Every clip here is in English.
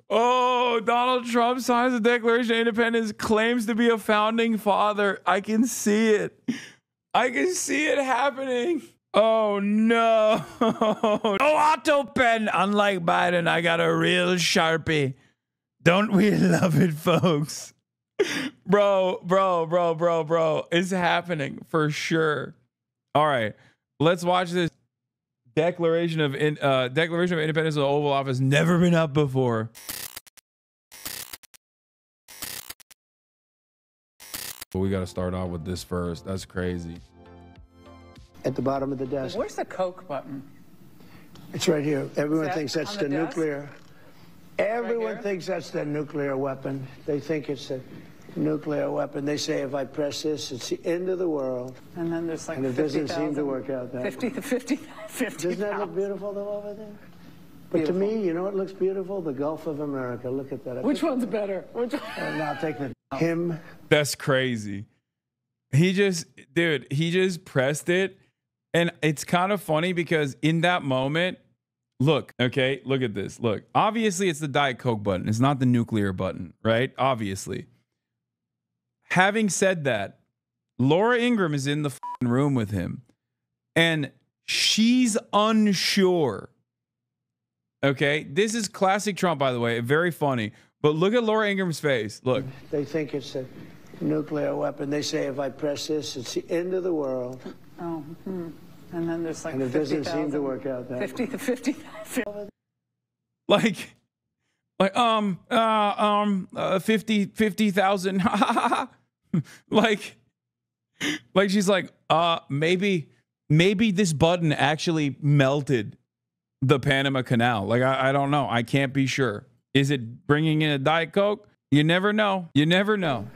Oh, Donald Trump signs the Declaration of Independence, claims to be a founding father. I can see it. I can see it happening. Oh, no. No auto pen. Unlike Biden, I got a real Sharpie. Don't we love it, folks? Bro. It's happening for sure. All right. Let's watch this. Declaration of Independence of the Oval Office, never been up before. But we got to start off with this first. That's crazy. At the bottom of the desk. Where's the Coke button? It's right here. Everyone thinks that's the desk? nuclear. Everyone here? thinks that's the nuclear weapon. They think it's a nuclear weapon. They say if I press this, it's the end of the world. And then there's like And it 50,000. doesn't seem to work out that way. 50. Doesn't that look beautiful though over there? But to me, you know what looks beautiful? The Gulf of America. Look at that. Which one's better? Which one? I'll take him. That's crazy. He just pressed it. And it's kind of funny because in that moment, look at this. Look, obviously it's the Diet Coke button. It's not the nuclear button, right? Obviously. Having said that, Laura Ingraham is in the room with him and she's unsure. Okay. This is classic Trump, by the way. Very funny. But look at Laura Ingraham's face. Look. They think it's a nuclear weapon. They say if I press this, it's the end of the world. Oh, And then there's like and it 50,000. doesn't seem to work out that 50. Like 50,000. like she's like, maybe this button actually melted the Panama Canal. Like, I don't know. I can't be sure. Is it bringing in a Diet Coke? You never know. You never know.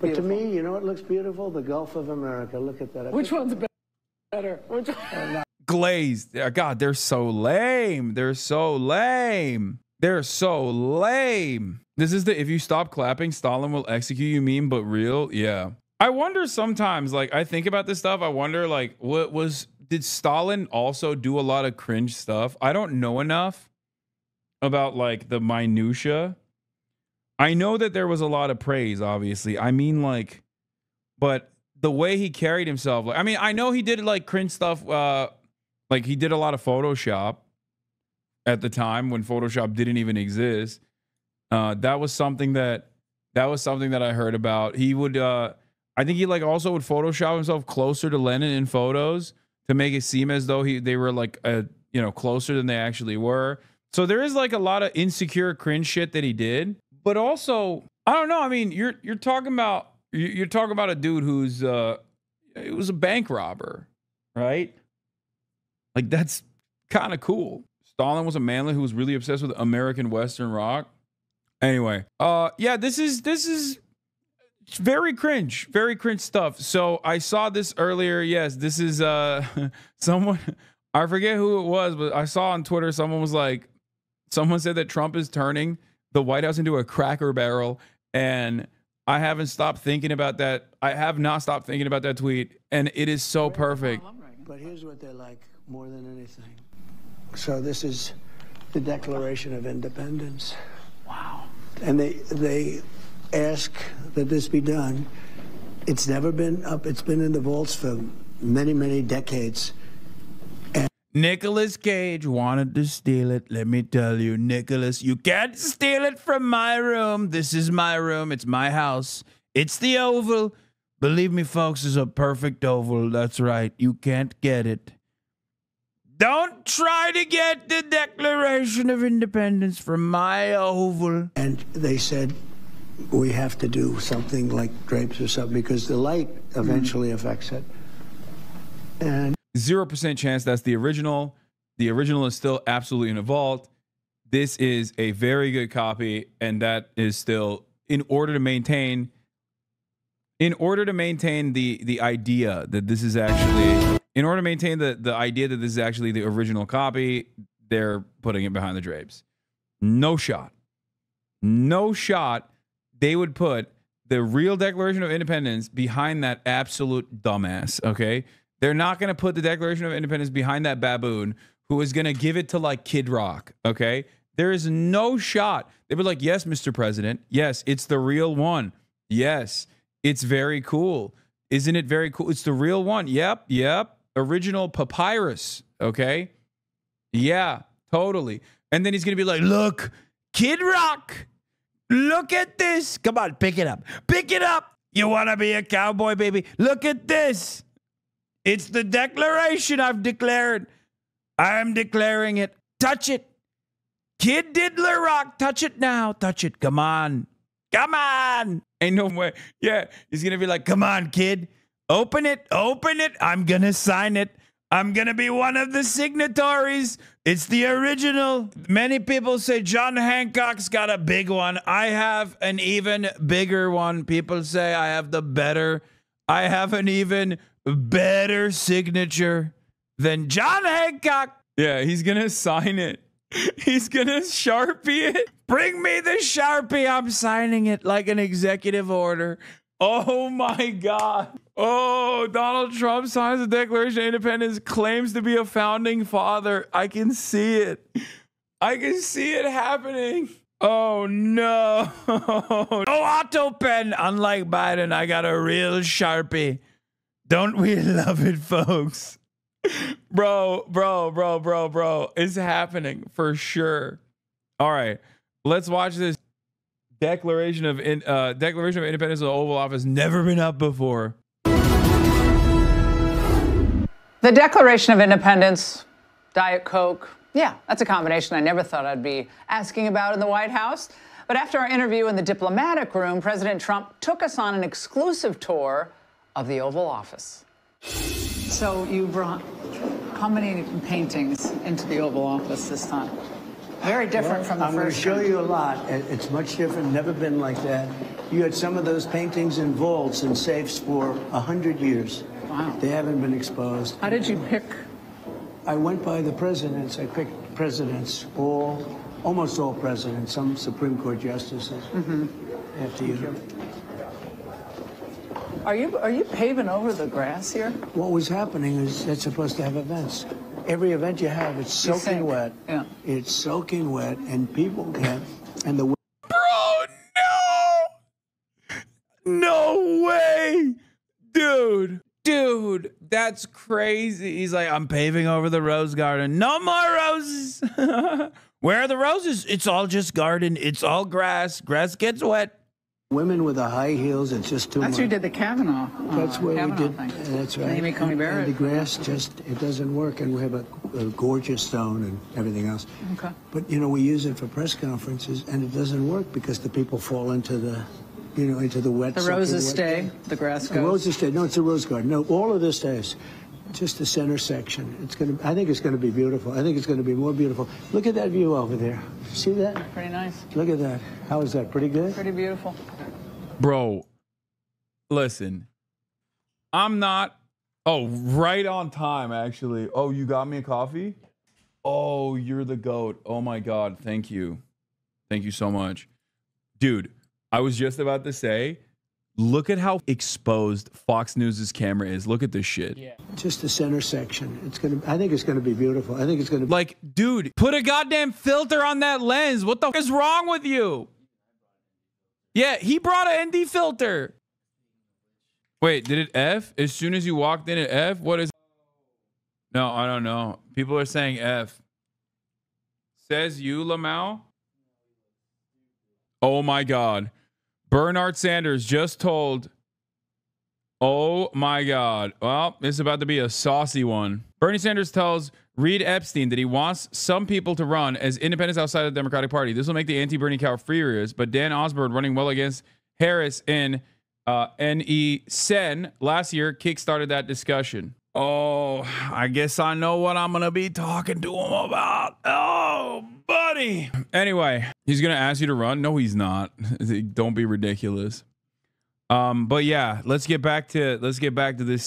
But Beautiful. to me, you know what looks beautiful? The Gulf of America. Look at that. Which one's better? Which one? Glazed. God, they're so lame. They're so lame. They're so lame. This is the if you stop clapping, Stalin will execute you meme, but real. Yeah. I wonder sometimes, like, I think about this stuff. I wonder, like, did Stalin also do a lot of cringe stuff? I don't know enough about, like, the minutia. I know that there was a lot of praise, obviously. I mean, like, but the way he carried himself, like, I mean, I know he did, like, cringe stuff. Like, he did a lot of Photoshop at the time when Photoshop didn't even exist. That was something that I heard about. He would, I think he like also would Photoshop himself closer to Lenin in photos to make it seem as though they were like, closer than they actually were. So there is like a lot of insecure cringe shit that he did, but also, I don't know. I mean, you're talking about a dude who's, it was a bank robber, right? Like that's kind of cool. Stalin was a manlet who was really obsessed with American Western rock. Anyway, yeah, this is very cringe stuff. So I saw this earlier. Yes, this is someone, I forget who it was, but I saw on Twitter someone said that Trump is turning the White House into a Cracker Barrel, and I haven't stopped thinking about that. I have not stopped thinking about that tweet, and it is so perfect. But here's what they like more than anything. So this is the Declaration of Independence. Wow. And they ask that this be done. It's never been up. It's been in the vaults for many, many decades. Nicolas Cage wanted to steal it. Let me tell you, Nicolas, you can't steal it from my room. This is my room. It's my house. It's the Oval. Believe me, folks, it's a perfect oval. That's right. You can't get it. Don't try to get the Declaration of Independence from my Oval. And they said, we have to do something like drapes or something because the light eventually affects it. And 0% chance that's the original. The original is still absolutely in a vault. This is a very good copy, and that is still in order to maintain the idea that this is actually the original copy. They're putting it behind the drapes. No shot they would put the real Declaration of Independence behind that absolute dumbass. Okay, they're not going to put the Declaration of Independence behind that baboon who is going to give it to like Kid Rock. Okay, There is no shot. They'd be like, yes, Mr. President. Yes, it's the real one. Yes, it's very cool. Isn't it very cool? It's the real one. Yep, yep. Original papyrus. Okay. Yeah, totally. And then he's going to be like, look, Kid Rock, look at this. Come on, pick it up. Pick it up. You want to be a cowboy, baby? Look at this. It's the declaration I've declared. I'm declaring it. Touch it. Kid Diddler Rock, touch it now. Touch it. Come on. Come on. Ain't no way. Yeah, he's going to be like, come on, kid. Open it. Open it. I'm going to sign it. I'm going to be one of the signatories. It's the original. Many people say John Hancock's got a big one. I have an even bigger one. People say I have I have an even better signature than John Hancock. Yeah, he's going to sign it. He's going to Sharpie it. Bring me the Sharpie. I'm signing it like an executive order. Oh my God. Oh, Donald Trump signs the Declaration of Independence, claims to be a founding father. I can see it. I can see it happening. Oh no. No auto pen. Unlike Biden, I got a real Sharpie. Don't we love it, folks? Bro. It's happening for sure. All right. Let's watch this. Declaration of Independence of the Oval Office, never been up before. The Declaration of Independence, Diet Coke. Yeah, that's a combination I never thought I'd be asking about in the White House. But after our interview in the diplomatic room, President Trump took us on an exclusive tour of the Oval Office. So you brought how many paintings into the Oval Office this time? Very different from the I'm first. I'm going to show you a lot. It's much different, never been like that. You had some of those paintings in vaults and safes for 100 years. Wow. They haven't been exposed. How did you pick? I went by the presidents. I picked presidents, almost all presidents, some Supreme Court justices. After you. Are you paving over the grass here? What was happening is that's supposed to have events. Every event you have, it's soaking wet. Yeah. It's soaking wet, and people get, and the. Bro, no! No way! Dude, that's crazy. He's like, I'm paving over the rose garden. No more roses. Where are the roses? It's all just garden. It's all grass. Grass gets wet. Women with the high heels, it's just too much. That's who did the Kavanaugh. That's where Kavanaugh we did. thing. That's right. Amy Coney Barrett. And the grass it doesn't work, and we have a gorgeous stone and everything else. Okay. But we use it for press conferences, and it doesn't work because the people fall into the, into the wet. The roses stay. The grass goes. The roses stay. No, it's a rose garden. No, all of this stays. Just the center section. I think it's gonna be beautiful. I think it's gonna be more beautiful. Look at that view over there. See that? Pretty nice. Look at that. How is that? Pretty good? Pretty beautiful. Bro, listen, I'm not. Oh, right on time, actually. Oh, you got me a coffee? Oh, you're the GOAT. Oh my God. Thank you. Thank you so much. Dude, I was just about to say, look at how exposed Fox News's camera is. Look at this shit. Yeah. Just the center section. I think it's gonna be beautiful. I think it's gonna be. Like, dude, put a goddamn filter on that lens. What the f is wrong with you? Yeah, he brought an ND filter. Wait, did it F? As soon as you walked in, it F? What is? No, I don't know. People are saying F. Says you, Lamau? Oh my God. Bernard Sanders just told. Oh my God. Well, this is about to be a saucy one. Bernie Sanders tells Reed Epstein that he wants some people to run as independents outside of the Democratic Party. This will make the anti-Bernie cow freers, but Dan Osborne running well against Harris in N.E. Sen last year kickstarted that discussion. Oh, I guess I know what I'm going to be talking to him about. Oh, buddy. Anyway, he's going to ask you to run. No, he's not. Don't be ridiculous. But yeah, let's get back to this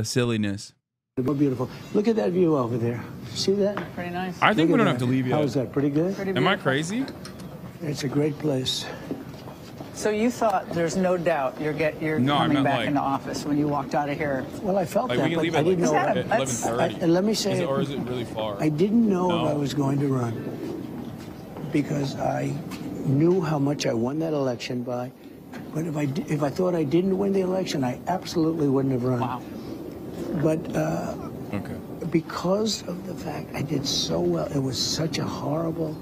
silliness. More beautiful. Look at that view over there. See that? Pretty nice. I think we don't have to leave yet. How is that? Pretty good? Pretty Am I crazy? It's a great place. So you thought there's no doubt you're coming back into office when you walked out of here? Well, I felt like that, we can but leave I at didn't know. at 11:30. And let me say, or is it really far? I didn't know if I was going to run. because I knew how much I won that election by. But if I thought I didn't win the election, I absolutely wouldn't have run. Wow. But Okay. because of the fact I did so well, it was such a horrible.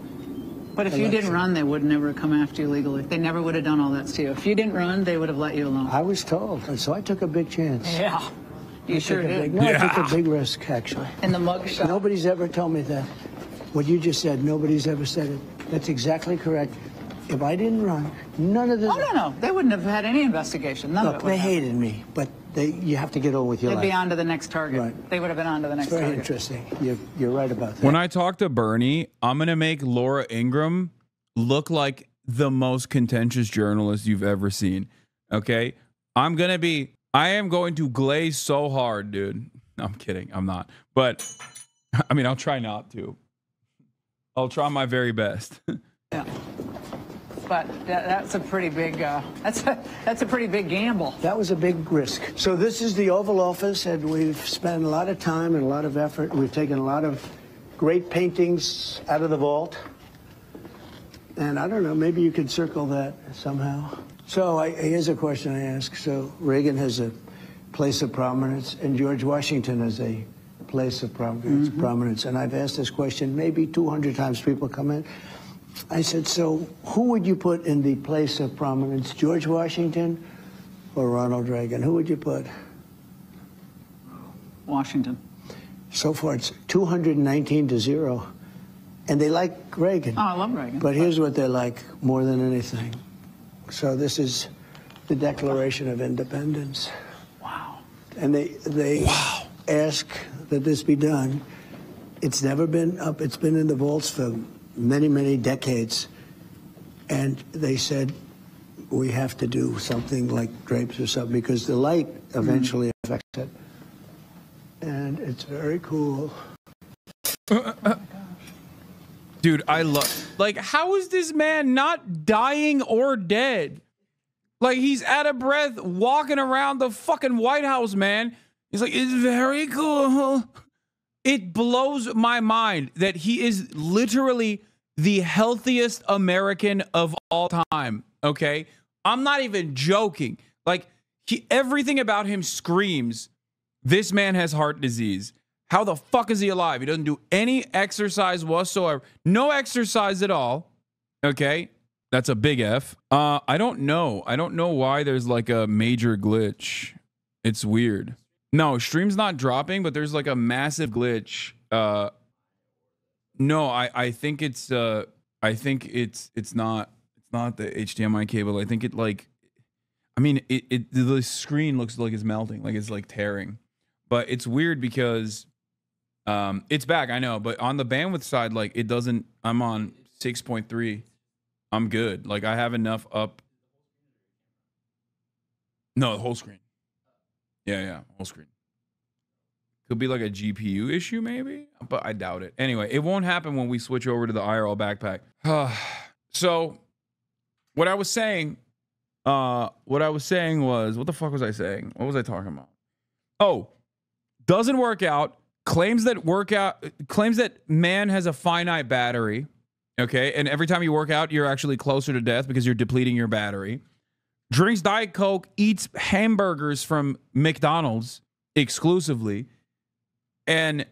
But if you didn't run, they would never come after you legally. They never would have done all that to you. If you didn't run, they would have let you alone. I was told, and so I took a big chance. Yeah. You sure did. I took a big risk, actually. In the mugshot. Nobody's ever told me that. What you just said, nobody's ever said it. That's exactly correct. If I didn't run, none of this. Oh, no. They wouldn't have had any investigation. None Look, of it would they have. hated me, but you have to get on with your They'd life. be on to the next target. Right. They would have been on to the next Very target. interesting. You're right about that. When I talk to Bernie, I'm going to make Laura Ingraham look like the most contentious journalist you've ever seen. Okay? I am going to glaze so hard, dude. No, I'm kidding. I'm not. But, I mean, I'll try not to. I'll try my very best. Yeah. But that's a pretty big, that's a pretty big gamble. That was a big risk. So this is the Oval Office, and we've spent a lot of time and a lot of effort. We've taken a lot of great paintings out of the vault. And I don't know, maybe you could circle that somehow. So here's a question I ask. So Reagan has a place of prominence, and George Washington has a place of prominence. And I've asked this question maybe 200 times. People come in. I said, so who would you put in the place of prominence, George Washington or Ronald Reagan? Who would you put? Washington. So far, it's 219-0. And they like Reagan. Oh, I love Reagan. But here's what they like more than anything. So this is the Declaration of Independence. Wow. And they ask that this be done. It's never been up. It's been in the vaults for many, many decades. And they said, we have to do something like drapes or something because the light eventually affects it. And it's very cool. Dude, I love, like, how is this man not dying or dead? Like, he's out of breath walking around the fucking White House, man. He's like, it's very cool. It blows my mind that he is literally the healthiest American of all time, okay? I'm not even joking. Like, everything about him screams, this man has heart disease. How the fuck is he alive? He doesn't do any exercise whatsoever. No exercise at all. Okay? That's a big F. I don't know. I don't know why there's like a major glitch. It's weird. No, stream's not dropping, but there's like a massive glitch. No, I think it's not the HDMI cable. I think it like, I mean, the screen looks like it's melting, like it's like tearing. But it's weird because it's back, I know, but on the bandwidth side, like it doesn't, I'm on 6.3. I'm good. Like I have enough up. No, the whole screen. Yeah, whole screen. Could be like a GPU issue maybe, but I doubt it. Anyway, it won't happen when we switch over to the IRL backpack. So what I was saying was, what the fuck was I saying? What was I talking about? Oh, doesn't work out. Claims that man has a finite battery. Okay. And every time you work out, you're actually closer to death because you're depleting your battery. Drinks Diet Coke, eats hamburgers from McDonald's exclusively. And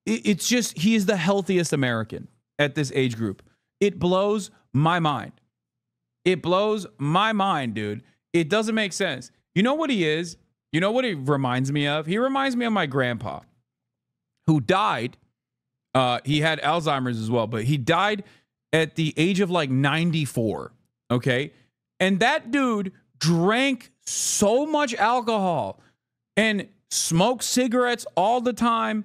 it's just, he is the healthiest American at this age group. It blows my mind. It blows my mind, dude. It doesn't make sense. You know what he is? You know what he reminds me of? He reminds me of my grandpa who died. He had Alzheimer's as well, but he died at the age of like 94. Okay. And that dude drank so much alcohol and smoked cigarettes all the time.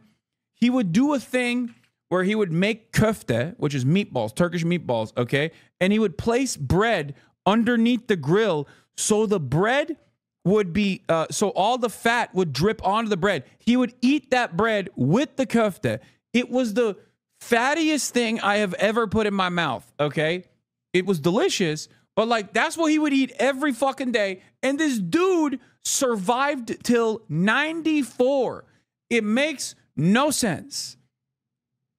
He would do a thing where he would make köfte, which is meatballs, Turkish meatballs, okay? And he would place bread underneath the grill so the bread would be, so all the fat would drip onto the bread. He would eat that bread with the köfte. It was the fattiest thing I have ever put in my mouth, okay? It was delicious, but like that's what he would eat every fucking day. And this dude survived till 94. It makes no sense.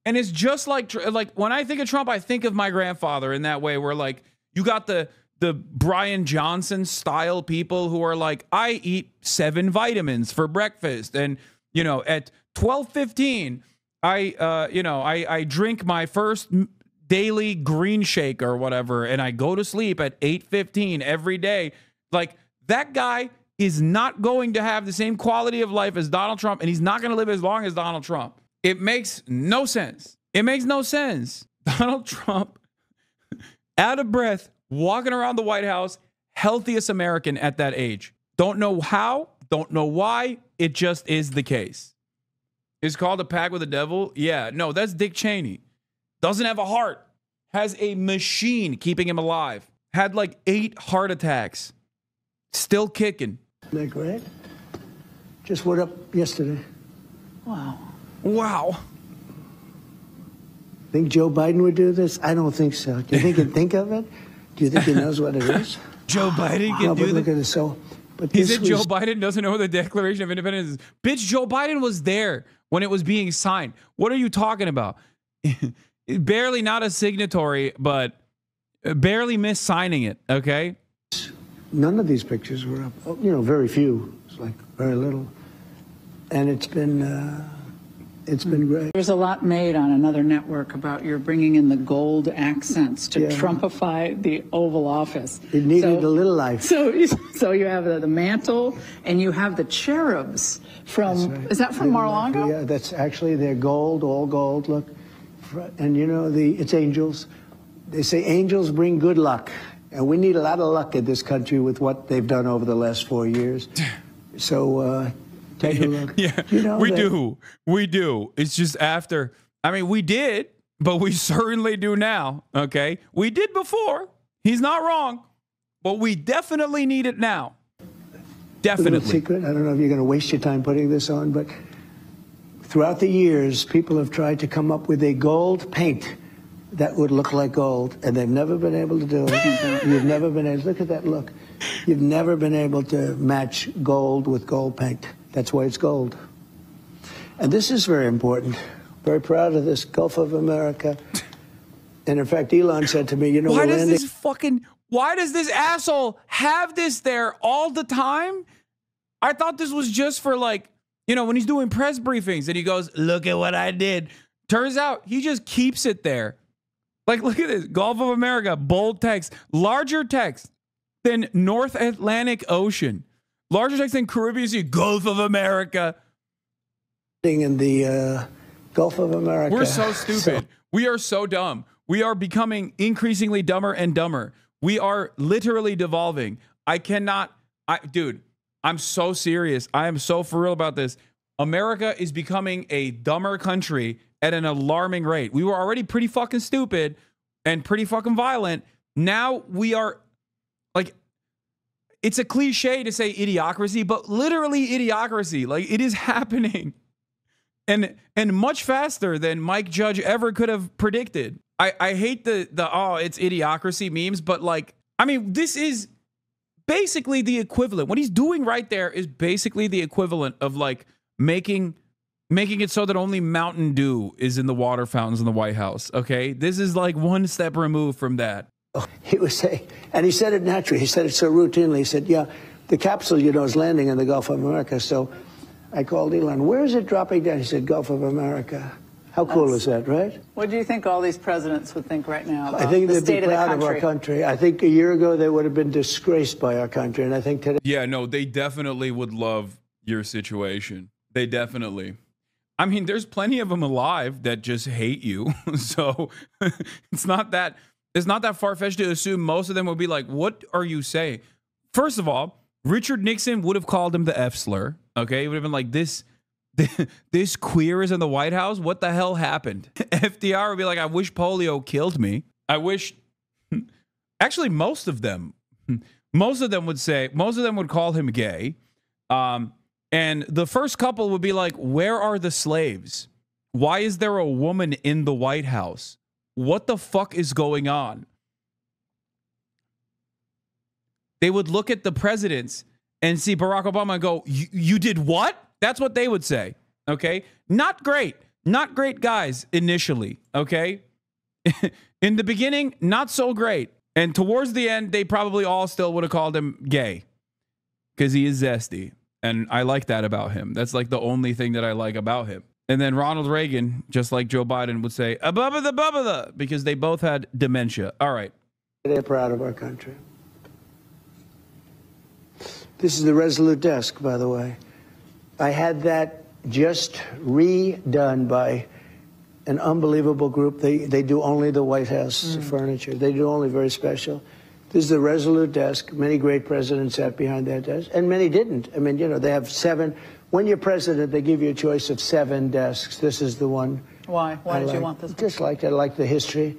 And it's just like when I think of Trump, I think of my grandfather in that way, where like you got the Brian Johnson style people who are like, I eat 7 vitamins for breakfast, and you know at 12:15 I drink my first daily green shake or whatever, and I go to sleep at 8:15 every day. Like that guy is not going to have the same quality of life as Donald Trump, and he's not going to live as long as Donald Trump. It makes no sense. It makes no sense. Donald Trump, out of breath, walking around the White House, healthiest American at that age. Don't know how, don't know why. It just is the case. Is called a pact with the devil? Yeah, no, that's Dick Cheney. Doesn't have a heart. Has a machine keeping him alive. Had like 8 heart attacks. Still kicking. Isn't that great? Just went up yesterday. Wow. Wow. Think Joe Biden would do this? I don't think so. Do you think he'd think of it? Do you think he knows what it is? Joe Biden can do look this? at it. So, but He this said Joe Biden doesn't know what the Declaration of Independence is. Bitch, Joe Biden was there when it was being signed. What are you talking about? Barely not a signatory, but barely missed signing it, okay? None of these pictures were up. Oh, you know, very few. It's like very little. And it's been great. There's a lot made on another network about your bringing in the gold accents to Trumpify the Oval Office. It needed a little life. So you have the mantle and you have the cherubs from, Right. is that from Mar-a-Lago? Yeah, that's actually, they're gold, all gold, look. And you know, it's angels. They say angels bring good luck. And we need a lot of luck in this country with what they've done over the last 4 years. So take a look. Yeah, you know, we do. It's just after. I mean, we did, but we certainly do now. Okay, we did before. He's not wrong, but we definitely need it now. Definitely. Secret. I don't know if you're going to waste your time putting this on, but throughout the years, people have tried to come up with a gold paint that would look like gold, and they've never been able to do it. You've never been able. Look at that look. You've never been able to match gold with gold paint. That's why it's gold. And this is very important. Very proud of this Gulf of America. And in fact, Elon said to me, you know, why does this asshole have this there all the time? I thought this was just for like, you know, when he's doing press briefings and he goes, look at what I did. Turns out he just keeps it there. Like, look at this. Gulf of America, bold text, larger text than North Atlantic Ocean. Larger text than Caribbean Sea, Gulf of America. In the Gulf of America. We're so stupid. We are so dumb. We are becoming increasingly dumber and dumber. We are literally devolving. Dude, I'm so serious. I am so for real about this. America is becoming a dumber country at an alarming rate. We were already pretty fucking stupid and pretty fucking violent. Now we are like, it's a cliche to say idiocracy, but literally idiocracy. Like, it is happening. And much faster than Mike Judge ever could have predicted. I hate the it's idiocracy memes, but like, I mean, this is basically the equivalent. What he's doing right there is basically the equivalent of like making it so that only Mountain Dew is in the water fountains in the White House. Okay, this is like one step removed from that. He was saying, and he said it naturally. He said it so routinely. He said, yeah, the capsule, you know, is landing in the Gulf of America. So I called Elon, where is it dropping down? He said, Gulf of America. How cool is that, right? What do you think all these presidents would think right now about I think the they'd state be proud of of the our country? country. I think a year ago they would have been disgraced by our country. And I think today. Yeah, no, they definitely would love your situation. They definitely. I mean, there's plenty of them alive that just hate you. So it's not that far-fetched to assume most of them would be like, what are you saying? First of all, Richard Nixon would have called him the F slur. Okay, he would have been like, this queer is in the White House. What the hell happened? FDR would be like, I wish polio killed me. I wish. Actually, most of them would call him gay. And the first couple would be like, where are the slaves? Why is there a woman in the White House? What the fuck is going on? They would look at the presidents and see Barack Obama and go, you did what? That's what they would say. Okay. Not great. not great guys initially, okay? In the beginning, not so great. And towards the end, they probably all still would have called him gay because he is zesty. And I like that about him. That's like the only thing that I like about him. And then Ronald Reagan, just like Joe Biden, would say, abubba the, because they both had dementia. All right. They're proud of our country. This is the Resolute desk, by the way. I had that just redone by an unbelievable group. They do only the White House furniture. They do only very special. This is the Resolute desk. Many great presidents sat behind that desk, and many didn't. I mean, you know, they have 7. When you're president, they give you a choice of 7 desks. This is the one. Why? Why did you want this? Just like I like the history.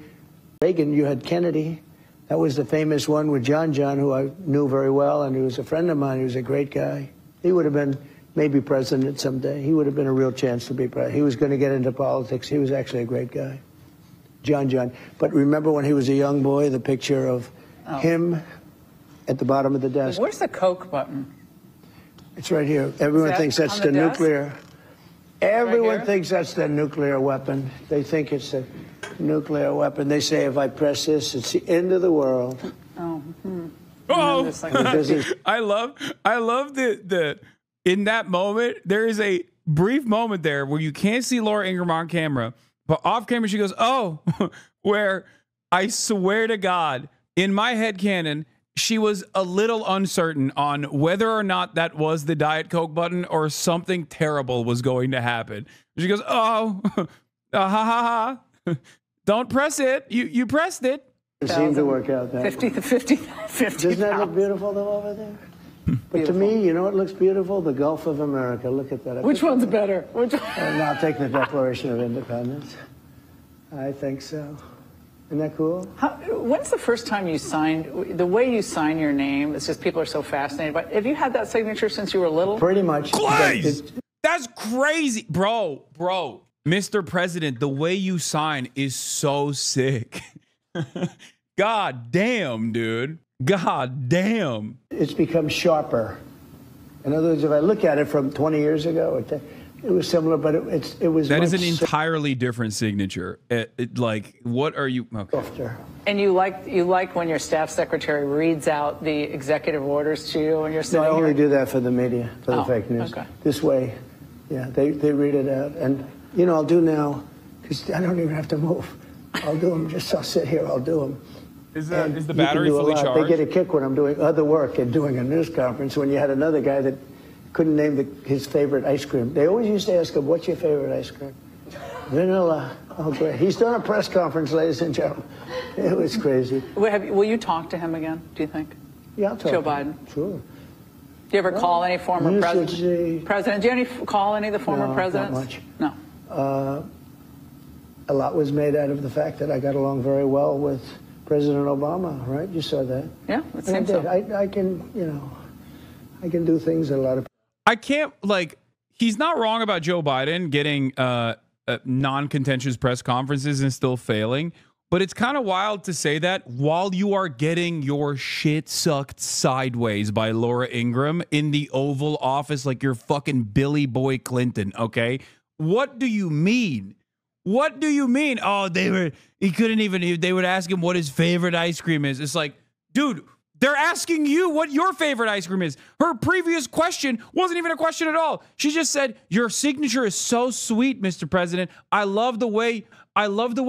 Reagan, you had Kennedy. That was the famous one with John, who I knew very well, and he was a friend of mine. He was a great guy. He would have been maybe president someday. He would have been a real chance to be president. He was going to get into politics. He was actually a great guy. John. But remember when he was a young boy, the picture of him at the bottom of the desk? Where's the Coke button? It's right here. Everyone thinks that's the nuclear. Everyone thinks that's the nuclear weapon. They think it's a nuclear weapon. They say if I press this, it's the end of the world. Oh, Like I love the in that moment, there is a brief moment there where you can't see Laura Ingraham on camera, but off camera she goes, oh, where I swear to God, in my head canon, she was a little uncertain on whether or not that was the Diet Coke button or something terrible was going to happen. She goes, oh, ha. Don't press it. You pressed it. It seemed to work out that 50. Doesn't that look beautiful though over there? But to me, you know what looks beautiful? The Gulf of America. Look at that. Which one's better? And I'll take the Declaration of Independence. I think so. Isn't that cool? When's the first time you signed? The way you sign your name, it's just people are so fascinated. But have you had that signature since you were little? Pretty much. That's crazy. Bro. Mr. President, the way you sign is so sick. God damn, dude. God damn. It's become sharper. In other words, if I look at it from 20 years ago, it was similar, but it was. That is an entirely different signature. Like, what are you? Okay. Softer. And you like when your staff secretary reads out the executive orders to you when you're sitting No, I only here? do that for the media, for the fake news. Okay. This way, yeah, they read it out. And, you know, I'll do now, because I don't even have to move. I'll do them, I'll sit here, I'll do them. Is the battery fully charged? They get a kick when I'm doing other work and doing a news conference. When you had another guy that couldn't name his favorite ice cream. They always used to ask him, what's your favorite ice cream? Vanilla. Oh, great. He's done a press conference, ladies and gentlemen. It was crazy. Will you talk to him again, do you think? Yeah, I'll talk Joe to Biden. him. Sure. Do you ever call any former president? Do you call any of the former presidents? Not much. No. A lot was made out of the fact that I got along very well with President Obama, right? You saw that. Yeah, it seems so. I can, you know, I can do things that a lot of. I can't, like, he's not wrong about Joe Biden getting non-contentious press conferences and still failing, but it's kind of wild to say that while you are getting your shit sucked sideways by Laura Ingraham in the Oval Office like you're fucking Billy Boy Clinton, okay? What do you mean? What do you mean? Oh, they would ask him what his favorite ice cream is. It's like, dude, they're asking you what your favorite ice cream is. Her previous question wasn't even a question at all. She just said, your signature is so sweet, Mr. President. I love the way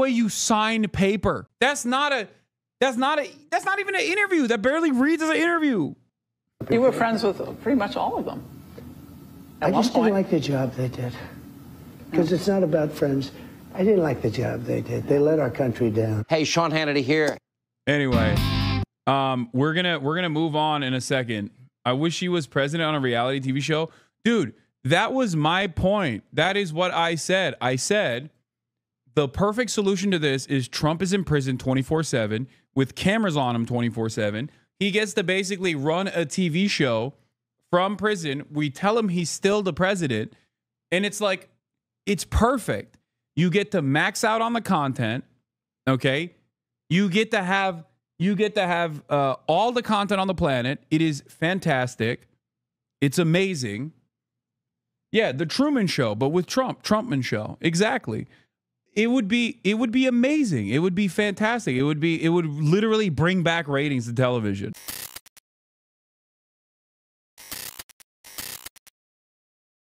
you sign paper. That's not even an interview. That barely reads as an interview. You were friends with pretty much all of them. I just didn't like the job they did. Because it's not about friends. I didn't like the job they did. They let our country down. Hey, Sean Hannity here. Anyway, we're gonna move on in a second. I wish he was president on a reality TV show. Dude, that was my point. That is what I said. I said the perfect solution to this is Trump is in prison 24/7 with cameras on him 24/7. He gets to basically run a TV show from prison. We tell him he's still the president, and it's like, it's perfect. You get to max out on the content, okay? You get to have all the content on the planet. It is fantastic. It's amazing. Yeah, the Truman Show, but with Trump, Trumpman Show. Exactly. It would be amazing. It would be fantastic. It would literally bring back ratings to television.